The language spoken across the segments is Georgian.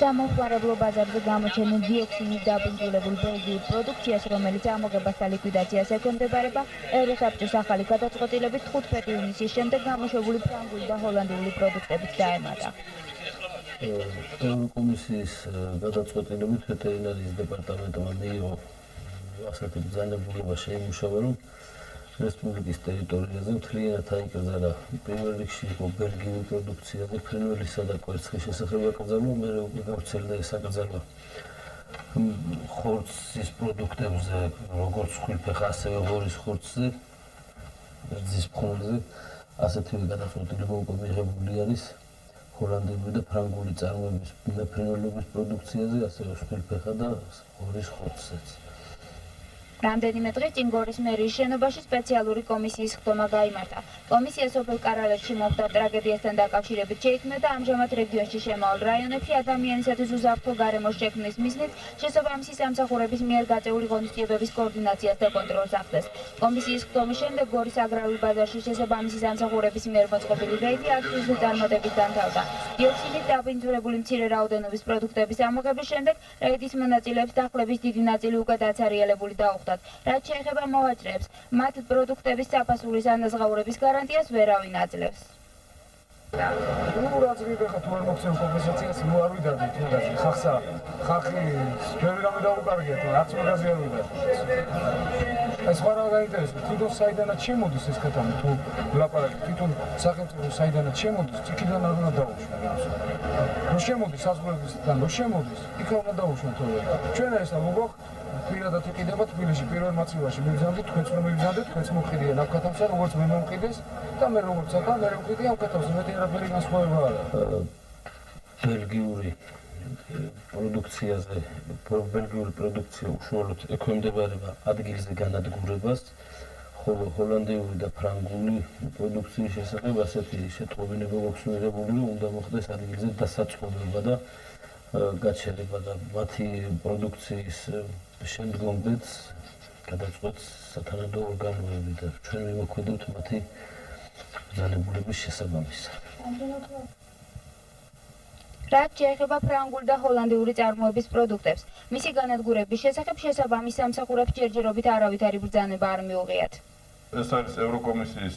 სამომხმარებლო ბაზარზე გამოჩენილ დიოქსინის დაბინძურებულ ბელგიურ პროდუქციას, რომელიც ამოღებას და ლიკვიდაციას ექვემდებარება, ევროსაბჭოს ახალი გადაწყვეტილებით 15 ივნისის შემდეგ გამოშვებული ფრანგული და ჰოლანდიური პროდუქტებით დაემატა. ევროკომისიის გადაწყვეტილებით ვეტერინარიის დეპარტამენტმა მიიღო ასეთი ბრძანებულება შეიმუშავა, რომ რესპუბლიკის ტერიტორიაზე მთლიანად აიკრძალა პირველ რიგში იყო ბელგიური პროდუქციაზე ფრინველისა და კვერცხის შესახებ აკრძალვა, მერე უკვე გავრცელდა ეს აკრძალვა ხორცის პროდუქტებზე, როგორც ხვილფეხა, ასევე ღორის ხორცზე, რძის ფხვნილზე, ასეთივე გადაწყვეტილება უკვე მიღებული არის ჰოლანდიური და ფრანგული წარმოების მეფრინველების პროდუქციაზე, ასევე ხვილფეხა და ღორის ხორცზეც. რამდენიმე დღის წინ გორის მერიის შენობაში სპეციალური კომისიის ხდომა გაიმართა. კომისია სოფელ კარალეთში მომხდარ ტრაგედიასთან დაკავშირებით შეიქმნა და ამჟამად რეგიონში შემავალ რაიონებში ადამიანისათვის უსაფრთხო გარემოს შექმნის მიზნით შესაბამისი სამსახურების მიერ გაწეული ღონისძიებების კოორდინაციას და კონტროლს ახდენს. კომისიის ხდომის შემდეგ გორის აგრარულ ბაზარში შესაბამისი სამსახურების მიერ მოწყობილი რეიდი აქტივიზმის წარმატებით დამთავრდა. დიოქსინით დაბინძურებული მცირე რაოდენობის პროდუქტების ამოღების შემდეგ რეიდის მონაწილეებს დახლების დიდი ნაწილი უკვე დაცარიელებული დაუხდა. რაც შეეხება მოვაჭრეებს, მათ პროდუქტების საფასურის ანაზღაურების გარანტიას ვერავინ აძლევს. რაც თუ არ მოგცემ კომპენსაციას, არ ვიდარდით მაგაზე. ხალხი ბევრი რამე დაუკარგეთ, რაც მაგაზე არ ვიდარდით. ეს სხვა რა გაინტერესებს, თვითონ საიდანაც შემოდის ეს ქათამი, თუ ვლაპარაკით, თვითონ სახელმწიფო საიდანაც შემოდის, იქიდან არ უნდა დაუშვათ. რო შემოდის საზღვრებისგან, რო შემოდის, იქ უნდა დაუშვათ. ჩვენ ეს მოგვაქვს პირადად იყიდება თბილისში პირველ მაცივაში მივზანდით, თქვენც რომ მივზანდეთ, თქვენც მომყიდიან ამ ქათამსა, როგორც მე მომყიდეს და მე როგორც აკა, მე მომყიდი ამ ქათამს, მეტი არაფერი განსხვავება არ არის. ბელგიური პროდუქციაზე, ბელგიური პროდუქცია უშუალოდ ექვემდებარება ადგილზე განადგურებას, ხოლო ჰოლანდიური და ფრანგული პროდუქციის შესახებ ასეთი შეტყობინება გვაქვს მიღებული, რომ უნდა მოხდეს ადგილზე დასაწყობება და გაჩერება და მათი პროდუქციის შემდგომდეც გადაწყვეტს სათანადო ორგანოები და ჩვენ მიმოქმედებთ მათი ბრძანებულების შესაბამისად. რაც შეეხება ფრანგული და ჰოლანდიური წარმოების პროდუქტებს, მისი განადგურების შესახებ შესაბამის სამსახურებს ჯერჯერობით არავითარი ბრძანება არ მიუღიათ. ეს არის ევროკომისიის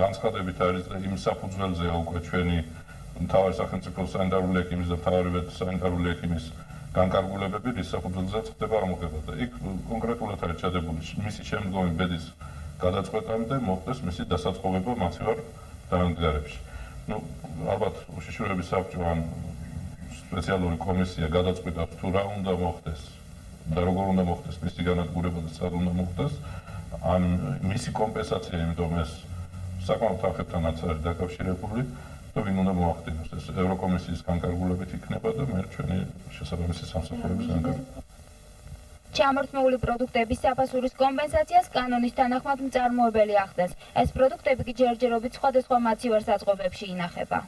განცხადებით არის იმ საფუძველზეა უკვე ჩვენი მთავარი სახელმწიფო სანიტარული ექიმის და მთავარი სანიტარული ექიმის განკარგულებები, რის საფუძველზეც ხდება ამოღება და იქ კონკრეტულად არის ჩადებული მისი შემდგომი ბედის გადაწყვეტამდე მოხდეს მისი დასაწყობება მაცივარ დაამდგარებში. ალბათ უშიშროების საბჭო ან სპეციალური კომისია გადაწყვეტავს თუ რა უნდა მოხდეს და როგორ უნდა მოხდეს მისი განადგურება და სად უნდა მოხდეს, ან მისი კომპენსაცია, იმიტომ ეს საკმაოდ ახებთანაც არის დაკავშირებული. ვინ უნდა მოახდინოს ეს ევროკომისიის განკარგულებით იქნება და მე ჩვენი შესაბამისი სამსახურების განკარგულებით. ჩამორთმეული პროდუქტების საფასურის კომპენსაციას კანონის თანახმად მწარმოებელი ახდენს. ეს პროდუქტები კი ჯერჯერობით სხვადასხვა მაცივარ საწყობებში ინახება.